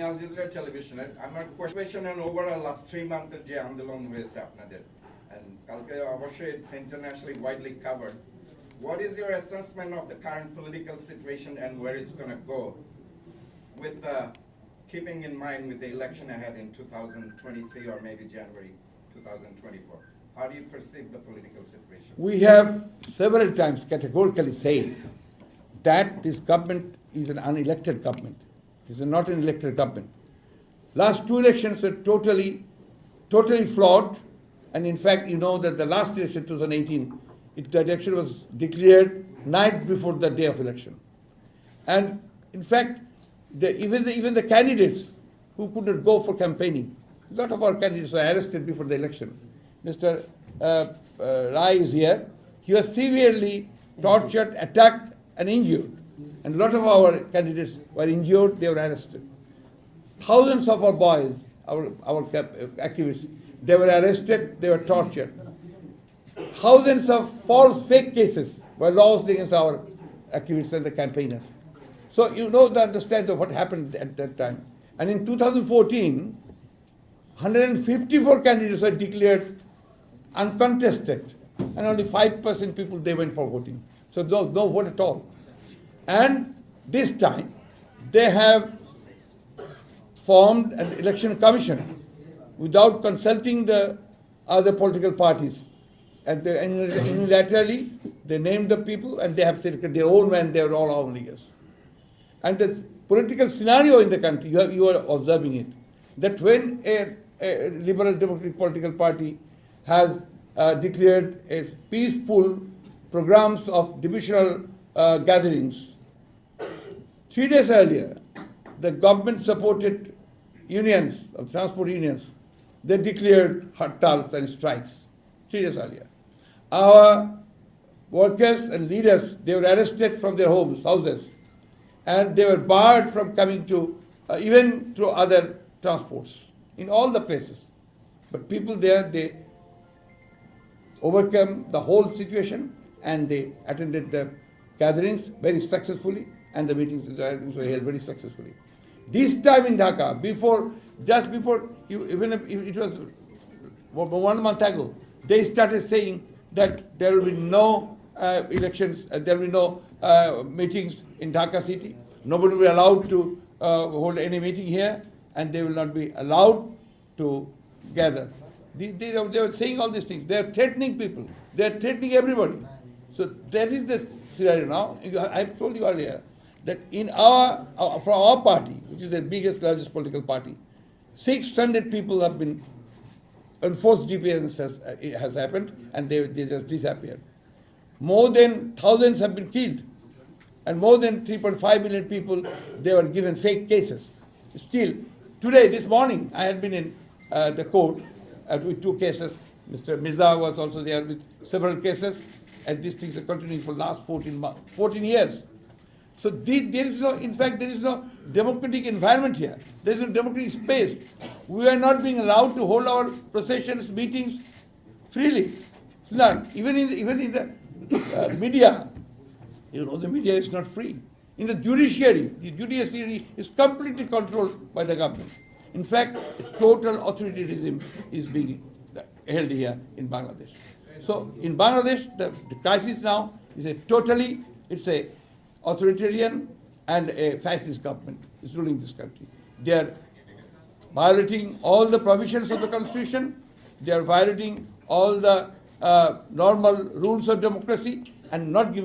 Al Jazeera টেলিভিশনের আমার question overall last 3 মান্থের যে আন্দোলন হয়েছে আপনাদের and কালকে অবশ্যই it's internationally widely covered. What is your assessment of the current political situation and where it's going to go with keeping in mind with the election ahead in 2023 or maybe January 2024? How do you perceive the political situation? We have several times categorically said that this government is an unelected government. It is not an elected government. Last two elections were totally flawed. And in fact, you know that the last election, 2018, the election was declared night before the day of election. And in fact, even the candidates who could not go for campaigning, a lot of our candidates were arrested before the election. Mr. Rai is here. He was severely tortured, attacked, and injured. And a lot of our candidates were injured, they were arrested. Thousands of our boys, our activists, they were arrested, they were tortured. Thousands of false fake cases were lodged against our activists and the campaigners. So you know the understand of what happened at that time. And in 2014, 154 candidates were declared uncontested, and only 5% people they went for voting. So no vote at all. And this time, they have formed an election commission without consulting the other political parties. And they unilaterally, they named the people and they have selected their own man, they are all our leaders. And the political scenario in the country, you are observing it, that when a liberal democratic political party has declared a peaceful programs of divisional gatherings, 3 days earlier, the government-supported unions, of transport unions, they declared hartals and strikes 3 days earlier. Our workers and leaders, they were arrested from their houses, and they were barred from coming to, even to other transports, in all the places. But people there, they overcome the whole situation, and they attended the gatherings very successfully, and the meetings were held very successfully. This time in Dhaka, just before, even if it was 1 month ago, they started saying that there will be no elections, there will be no meetings in Dhaka city. Nobody will be allowed to hold any meeting here, and they will not be allowed to gather. They were saying all these things. They are threatening people. They are threatening everybody. So that is the scenario now. I told you earlier that from our party, which is the biggest, largest political party, 600 people have been enforced disappearance has happened, and they just disappeared. More than thousands have been killed, and more than 3.5 million people, they were given fake cases. Still, today, this morning, I had been in the court with 2 cases. Mr. Mirza was also there with several cases, and these things are continuing for the last 14 years. So there is no, in fact, there is no democratic environment here. There is no democratic space. We are not being allowed to hold our processions, meetings freely. None. Even in the media, you know, the media is not free. In the judiciary is completely controlled by the government. In fact, total authoritarianism is being held here in Bangladesh. So in Bangladesh, the crisis now is it's a authoritarian and a fascist government is ruling this country. They are violating all the provisions of the constitution. They are violating all the normal rules of democracy and not giving